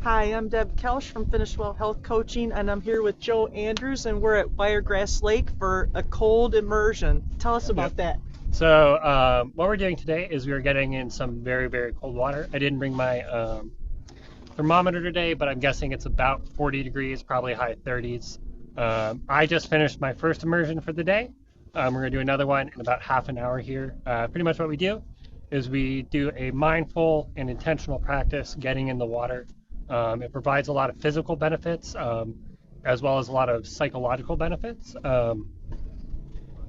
Hi, I'm Deb Kelsch from Finish Well Health Coaching, and I'm here with Joe Andrews, and we're at Wiregrass Lake for a cold immersion. Tell us about that. So what we're doing today is we're getting in some very, very cold water. I didn't bring my thermometer today, but I'm guessing it's about 40 degrees, probably high 30s. I just finished my first immersion for the day. We're going to do another one in about half an hour here. Pretty much what we do is we do a mindful and intentional practice getting in the water. It provides a lot of physical benefits as well as a lot of psychological benefits.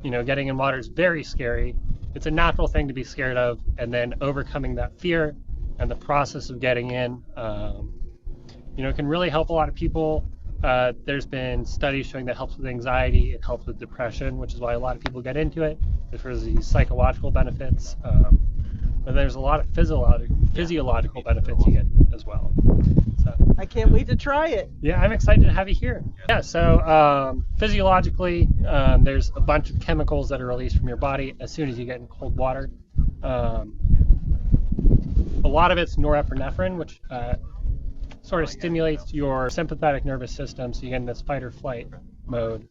Getting in water is very scary. It's a natural thing to be scared of, and then overcoming that fear and the process of getting in, can really help a lot of people. There's been studies showing that it helps with anxiety, it helps with depression, which is why a lot of people get into it. There's these psychological benefits, but there's a lot of physiological benefits you get as well. So, I can't wait to try it. yeah, I'm excited to have you here. Yeah, so physiologically, there's a bunch of chemicals that are released from your body as soon as you get in cold water. A lot of it's norepinephrine, which sort of stimulates your sympathetic nervous system, so you get in this fight or flight mode.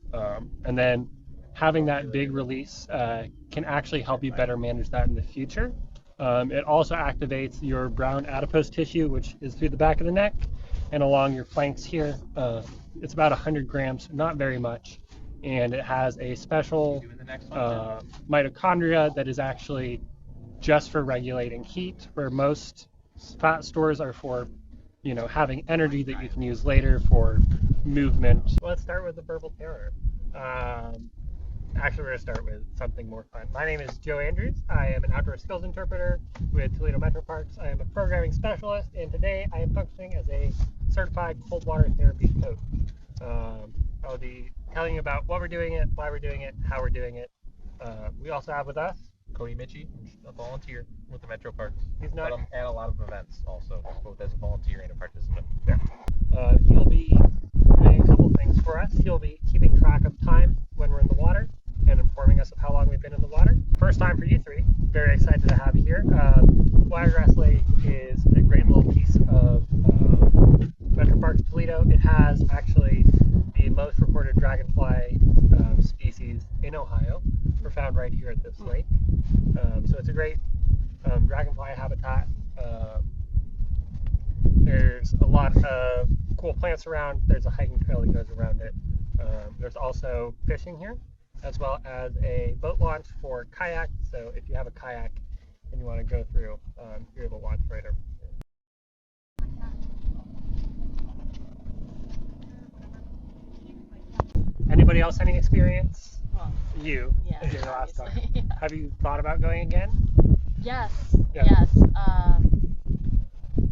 And then having that big release can actually help you better manage that in the future. It also activates your brown adipose tissue, which is through the back of the neck and along your flanks here. It's about 100 grams, not very much. And it has a special mitochondria that is actually just for regulating heat, where most fat stores are for, having energy that you can use later for movement. Let's start with the verbal terror. Actually, we're going to start with something more fun. My name is Joe Andrews. I am an outdoor skills interpreter with Toledo Metro Parks. I am a programming specialist, and today I am functioning as a certified cold water therapy coach. I'll be telling you about what we're doing it, why we're doing it, how we're doing it. We also have with us Cody Mitchie, a volunteer with the Metro Parks. He's not and a lot of events also, both as a volunteer and a participant. Yeah. He'll be doing a couple things for us. He'll be keeping track of time when we're in the water and informing us of how long we've been in the water. First time for you three. Very excited to have you here. Wiregrass Lake is a great little piece of Metro Parks Toledo. It has actually the most recorded dragonfly species in Ohio. We're found right here at this lake. So it's a great dragonfly habitat. There's a lot of cool plants around. There's a hiking trail that goes around it. There's also fishing here, as well as a boat launch for kayak. So if you have a kayak and you want to go through, you're able to launch right over here. Anybody else any experience? Well, You? yeah, Your last time. obviously, yeah. Have you thought about going again? Yes, Yeah. yes.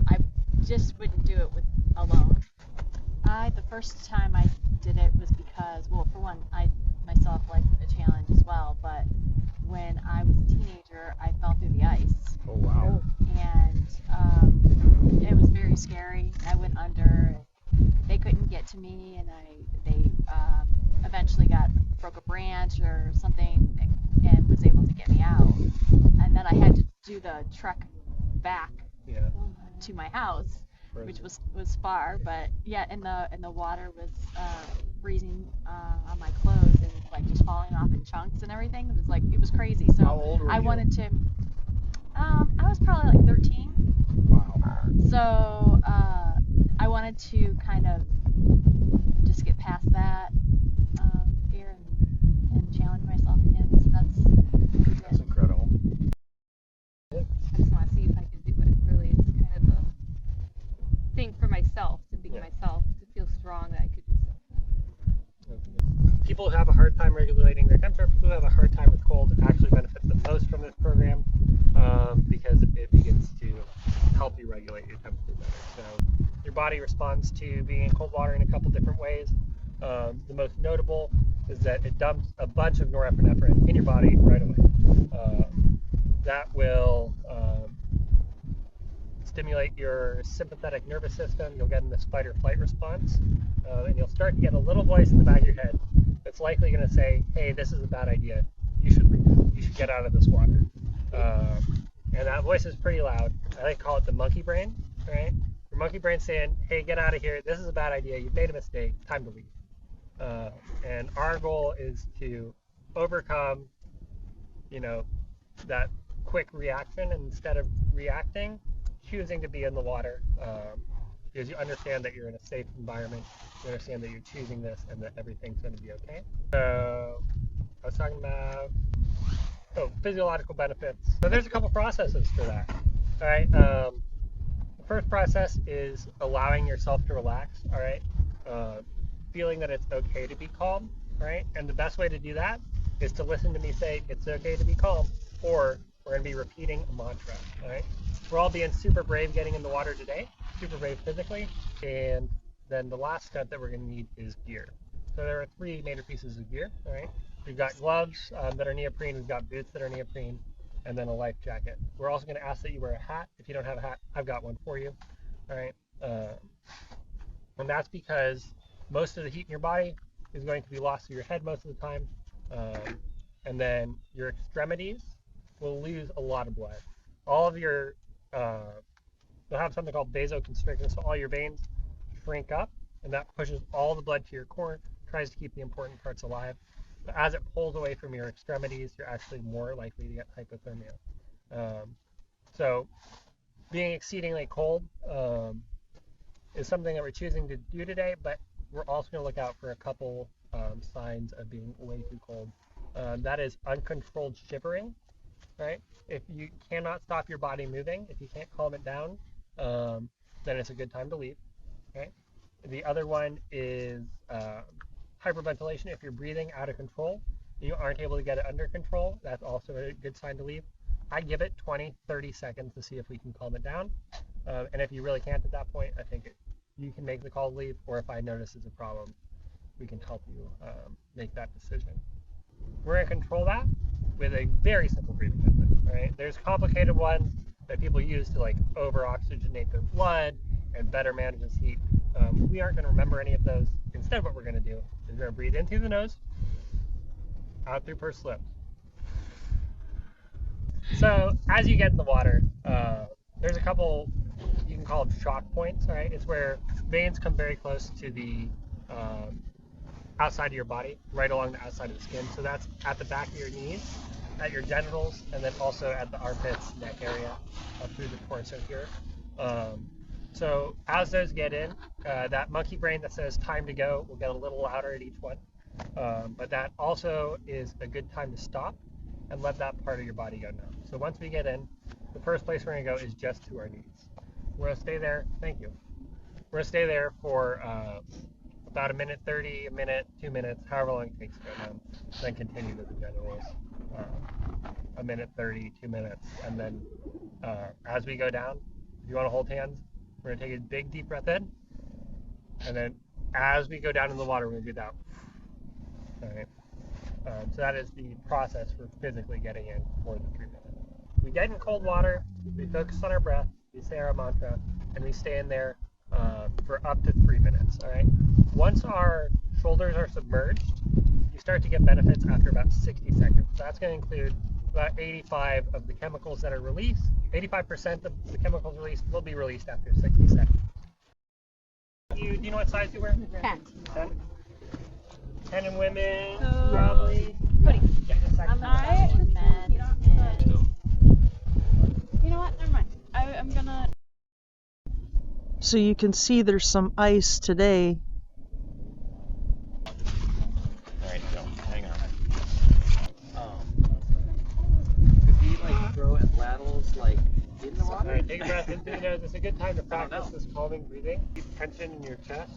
I just wouldn't do it alone. The first time I did it was because, well, for one, I myself liked the challenge as well, but when I was a teenager, I fell through the ice. Oh, wow. And it was very scary. I went under. They couldn't get to me, and they eventually broke a branch or something and was able to get me out. And then I had to do the trek back to my house, which was far, but yeah, and the water was freezing on my clothes and like just falling off in chunks and everything. It was crazy. So How old were I you? wanted to. I was probably like 13. Wow. So I wanted to kind of just get past that fear and challenge myself again. So That's incredible. I just want to see if I can do it. Really, it's kind of a thing for myself, to be myself, to feel strong that I could do something. People who have a hard time regulating their temperature, people who have a hard time with cold, actually benefit the most from this program because it begins to help you regulate your temperature better. So your body responds to being in cold water in a couple different ways. The most notable is that it dumps a bunch of norepinephrine in your body right away. That will stimulate your sympathetic nervous system. You'll get in this fight or flight response, and you'll start to get a little voice in the back of your head that's likely going to say, hey, this is a bad idea. You should leave. You should get out of this water. And that voice is pretty loud. I like to call it the monkey brain, right? Your monkey brain's saying, hey, get out of here. This is a bad idea. You've made a mistake. Time to leave. And our goal is to overcome, that quick reaction, and instead of reacting, choosing to be in the water, because you understand that you're in a safe environment. You understand that you're choosing this and that everything's going to be okay. So I was talking about physiological benefits. So there's a couple processes for that. All right. The first process is allowing yourself to relax. All right. Feeling that it's okay to be calm. Right. And the best way to do that is to listen to me say it's okay to be calm, or we're going to be repeating a mantra. All right. We're all being super brave getting in the water today, super brave physically, and then the last step that we're going to need is gear. So there are 3 major pieces of gear. All right. We've got gloves that are neoprene, we've got boots that are neoprene, and then a life jacket. We're also going to ask that you wear a hat. If you don't have a hat, I've got one for you. All right. And that's because most of the heat in your body is going to be lost through your head most of the time. And then your extremities will lose a lot of blood. All of your, you'll have something called vasoconstriction, so all your veins shrink up, and that pushes all the blood to your core, tries to keep the important parts alive. But as it pulls away from your extremities, you're actually more likely to get hypothermia. So being exceedingly cold is something that we're choosing to do today, but we're also going to look out for a couple signs of being way too cold. That is uncontrolled shivering, right? If you cannot stop your body moving, if you can't calm it down, then it's a good time to leave, right? The other one is hyperventilation. If you're breathing out of control, you aren't able to get it under control, that's also a good sign to leave. I give it 20-30 seconds to see if we can calm it down. And if you really can't at that point, I think you can make the call to leave, or if I notice it's a problem, we can help you make that decision. We're going to control that with a very simple breathing method. Right? There's complicated ones that people use to over-oxygenate their blood and better manage this heat. We aren't going to remember any of those. Instead, what we're going to do is we're going to breathe in through the nose, out through pursed lips. So as you get in the water, there's a couple, you can call them shock points. Right? It's where veins come very close to the outside of your body, right along the outside of the skin. So that's at the back of your knees, at your genitals, and then also at the armpits, neck area, up through the torso here. So as those get in, that monkey brain that says time to go will get a little louder at each one. But that also is a good time to stop and let that part of your body go now. So once we get in, the first place we're going to go is just to our knees. We're going to stay there. Thank you. We're going to stay there for about 1:30, a minute, 2 minutes, however long it takes to go down. Then continue to the genitals. 1:30, 2 minutes. And then as we go down, if you want to hold hands, we're going to take a big deep breath in. And then as we go down in the water, we're going to do that. All right. So that is the process for physically getting in for the 3 minutes. We get in cold water, we focus on our breath, we say our mantra, and we stay in there for up to 3 minutes. All right. Once our shoulders are submerged, you start to get benefits after about 60 seconds. That's going to include about 85 of the chemicals that are released. 85% of the chemicals released will be released after 60 seconds. Do you know what size you wear? 10. 10? 10 in women, probably. You know what? Never mind. I'm gonna. So you can see there's some ice today. Alright, so hang on. Could we throw at ladles in the water? Alright, take a breath in through the nose. It's a good time to practice this calming breathing. Keep tension in your chest.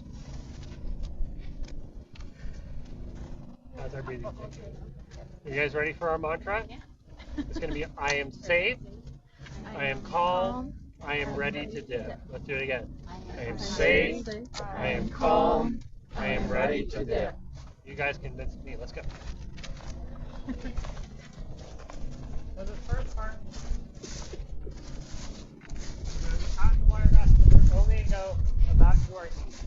How's our breathing? You guys ready for our mantra? Yeah. It's going to be I am safe, I am calm, I am ready to dip. Let's do it again. I am safe, I am calm, I am ready to dip. You guys convinced me. Let's go. So the first part, we're going to be out in the water grass, but we're only go about to our knees.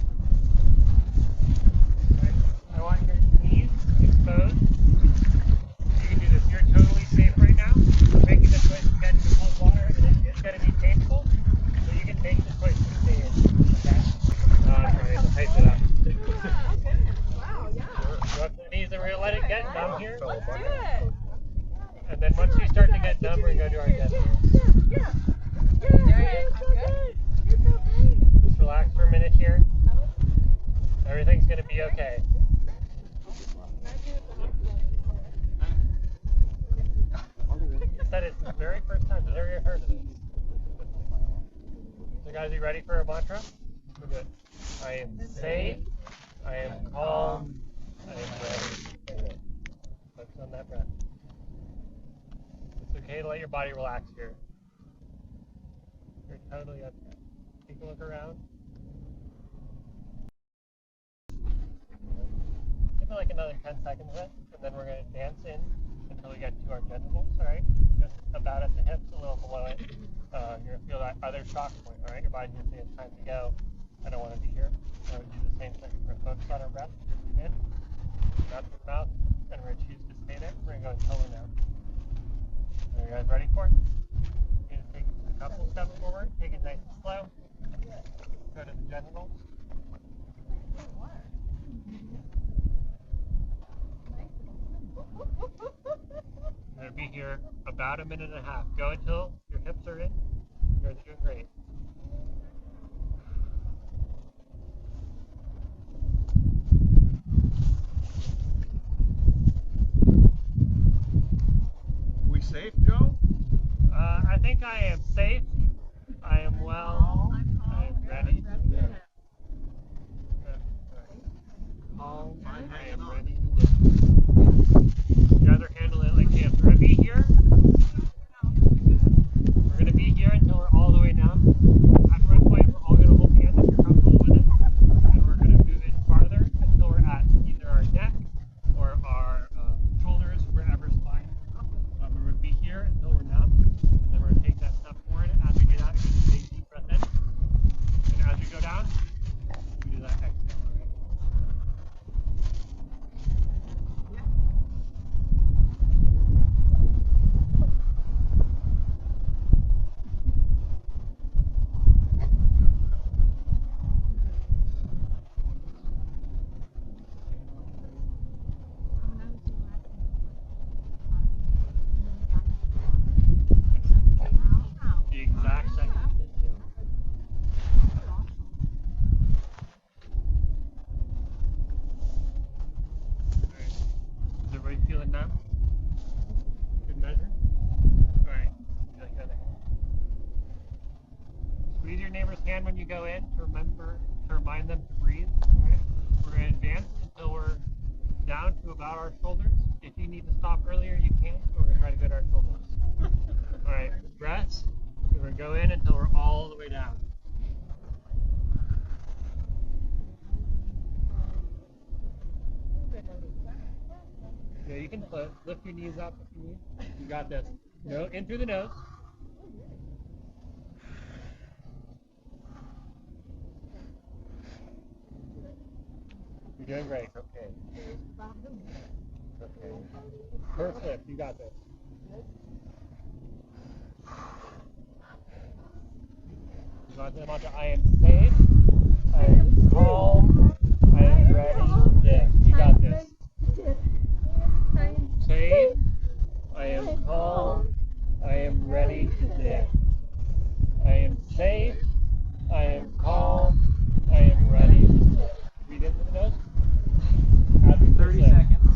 Right? I want your knees exposed. You can do this. You're totally safe right now. I'm making the choice to get into cold water, and it's going to be painful, so you can make the choice to stay in. Let's do it. And then once you start to get numb, we're going to go to our genitals. Just relax for a minute here. Everything's going to be okay. You said it's the very first time I've ever heard of this. So guys, are you ready for a mantra? We're good. I am safe. I am calm. I am ready. Focus on that breath. It's okay to let your body relax here. You're totally okay. Take a look around. Give it like another 10 seconds of it, and then we're going to dance in until we get to our genitals, alright? Just about at the hips, a little below it. You're going to feel that other shock point, alright? Your body's going to say it's time to go. I don't want to be here. So we're going to do the same thing. We're going to focus on our breath. Breathe in, out through the mouth, and we're going to choose to stay there. We're going to go until we're down. Are you guys ready for it? You're going to take a couple steps forward, take it nice and slow. Go to the genitals. You're going to be here about a minute and a half. Go until your hips are in. You guys are doing great. We safe, Joe? I think I am safe. I am well. I am ready. Calm. I am ready. You guys are handling it like champs. We're going to be here. We're going to be here until we're all the way down. At one point, we're all going to hold hands if you're comfortable with it. And we're going to move it farther until we're at either our neck or our shoulders, wherever's fine. We're going to be here until we're numb. And then we're going to take that step forward. As we do that, we're going to take a deep breath in. And as we go down, we do that exhale. The exact second you did too. Alright. Is everybody feeling numb? Good measure? Alright. You like the other hand. Squeeze your neighbor's hand when you go in to remind them to breathe. Alright. We're going to advance until we're down to about our shoulders. If you need to stop earlier, you can. We're going to try to go to our shoulders. Alright. Breaths. We're going to go in until we're all the way down. Yeah, you can lift your knees up if you need. You got this. No, in through the nose. You're doing great. Okay. Okay. First lift. You got this. You got the mantra. I am safe. I am calm. I am ready. Yeah, you got this. Safe. I am calm. I am ready to dip. I am safe. I am calm. I am ready to dip. Breathe in through the nose. Out through 30 seconds.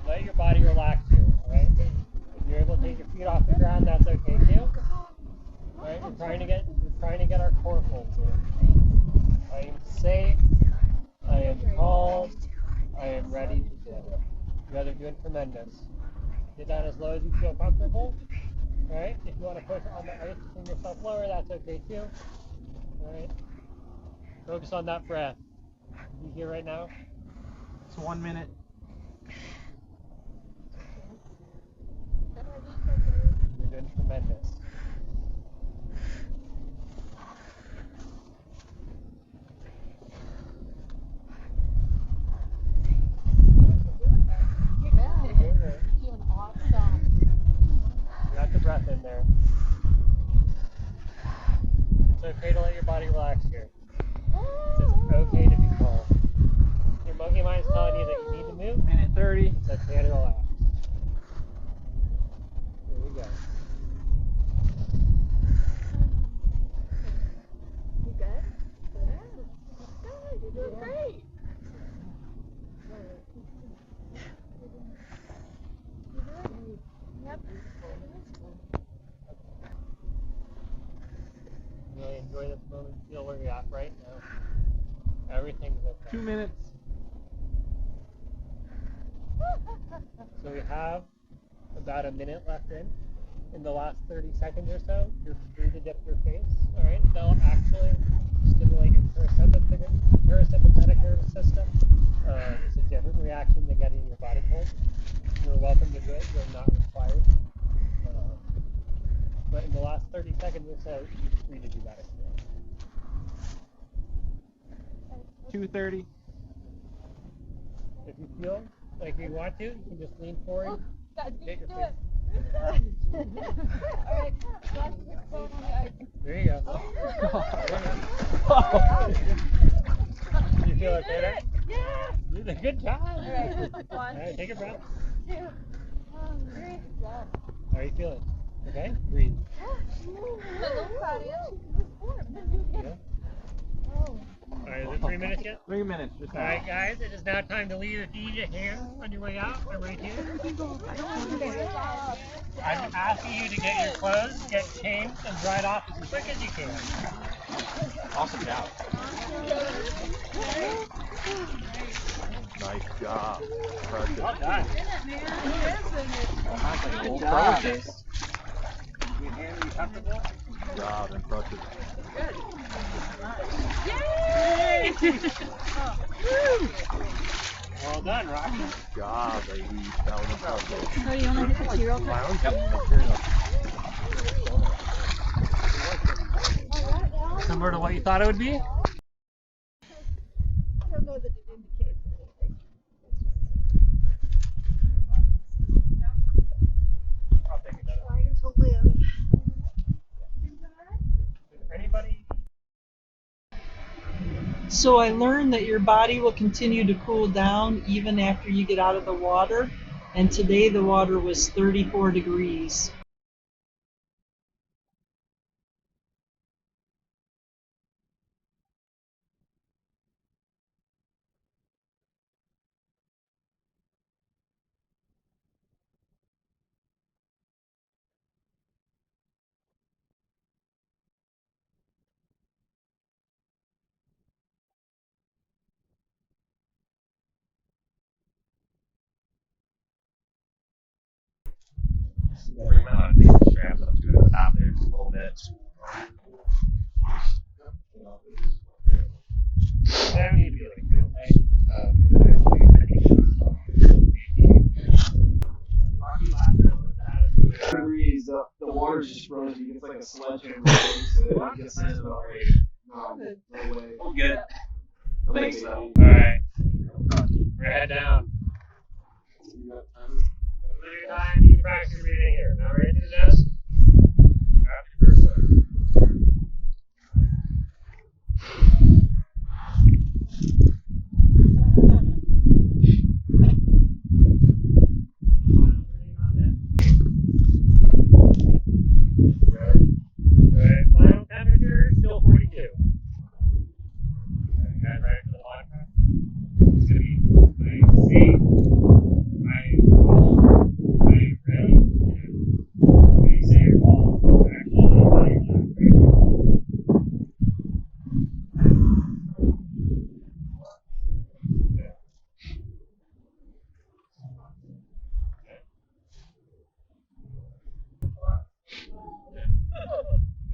Let your body relax here, alright? If you're able to take your feet off the ground, that's okay too. Alright, we're trying to get our core folds here. I am safe. I am calm. I am ready to dip. You guys are doing tremendous. Get down as low as you feel comfortable. Alright? If you want to push on the ice to bring yourself lower, that's okay too. Alright? Focus on that breath. You here right now? It's 1 minute. You're doing tremendous. Feeling awesome. You got the breath in there. It's okay to let your body relax here. It's okay to be calm. Your monkey mind is telling you that you need to move. Minute 30. It's okay to relax. 2 minutes. So we have about a minute left in. In the last 30 seconds or so, you're free to dip your face. All right, they'll actually stimulate your parasympathetic nervous system. It's a different reaction than getting your body cold. You're welcome to do it. You're not required. But in the last 30 seconds or so, you're free to do that if you want. 2:30. If you feel like you want to, you can just lean forward. Get your face. Alright, last quick phone on the ice. There you go. You feel okay there? Yeah! You did a good job. Alright, All 1, right, take a breath. 2, 3. How are you feeling? Okay? Breathe. Yeah. All right, is it 3 minutes yet? 3 minutes. Just All right, guys, it is now time to leave. If you need a hand on your way out, I'm right here. I'm asking you to get your clothes, get changed, and dried off as quick as you can. Awesome job. Nice job. Impressive. Well done. Sounds like a whole job. process. Your hand, are you comfortable? Good job. Impressive. Well done, Rocky. Good job, ladies. That was impressive. So you want to hit the zero? Similar to what you thought it would be? I don't know that it indicates anything. I'll take another. Trying to live. Anybody? So I learned that your body will continue to cool down even after you get out of the water. And today the water was 34 degrees. Bring them out, take the straps up to the top there just a little bit. That would be really good, right? Because actually, I think degrees, the water's just frozen. It's like a sledgehammer. So it gets in about right. No way. We'll get it. I think so. Alright. We're head down. Time you practice your breathing here. Now ready to do this? After your first one. Alright, final temperature still 42. Okay, guys ready for the log press? It's gonna be nice, safe, nice, cold, nice, ready. When you say you're cold, actually your body will not break.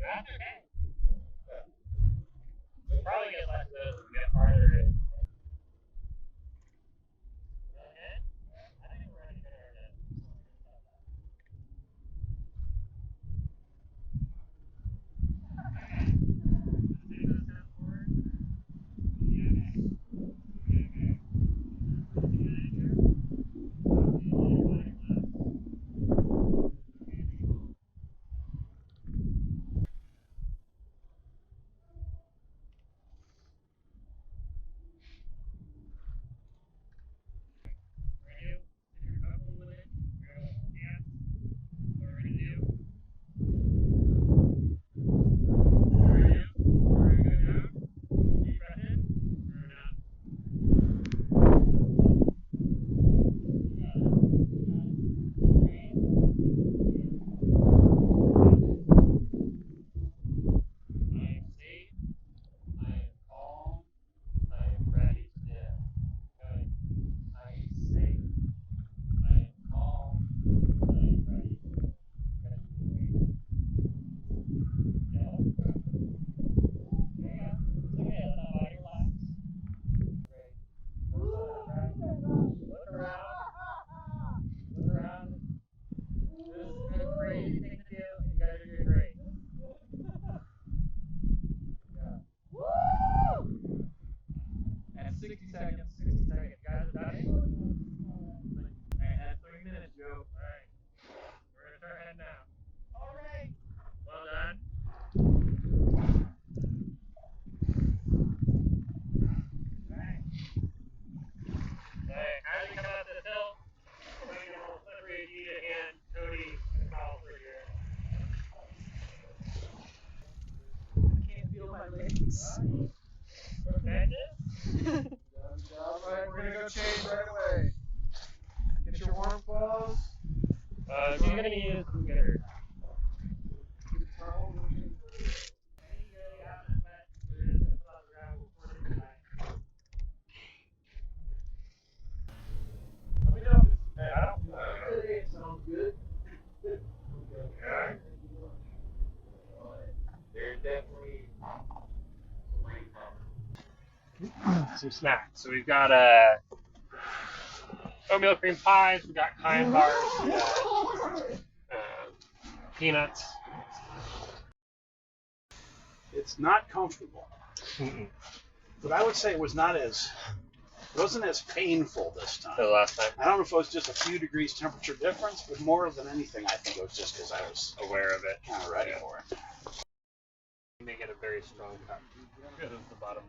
That's okay. We'll probably get less of those as we get farther in. 60 seconds. 60 seconds. Guys, about it? And 3 minutes, Joe. Alright. We're gonna start heading out. Alright. Well done. Alright. Hey, as you come out this hill, we're gonna get a little slippery. You need a hand, Cody, and Kyle for here. Can't feel my legs. Bandit? Alright, we're gonna go change right away. Get your warm clothes. She's gonna use getter. Get a towel. Let me know if it's bad. It sounds good. Okay. There's definitely some snacks. So we've got oatmeal cream pies, we've got cayenne bars, we've got peanuts. It's not comfortable, Mm-mm. but I would say it wasn't as painful this time. The last time. I don't know if it was just a few degrees temperature difference, but more than anything, I think it was just because I was Aware of it. kind of ready for it. You may get a very strong cut. Good as the bottom.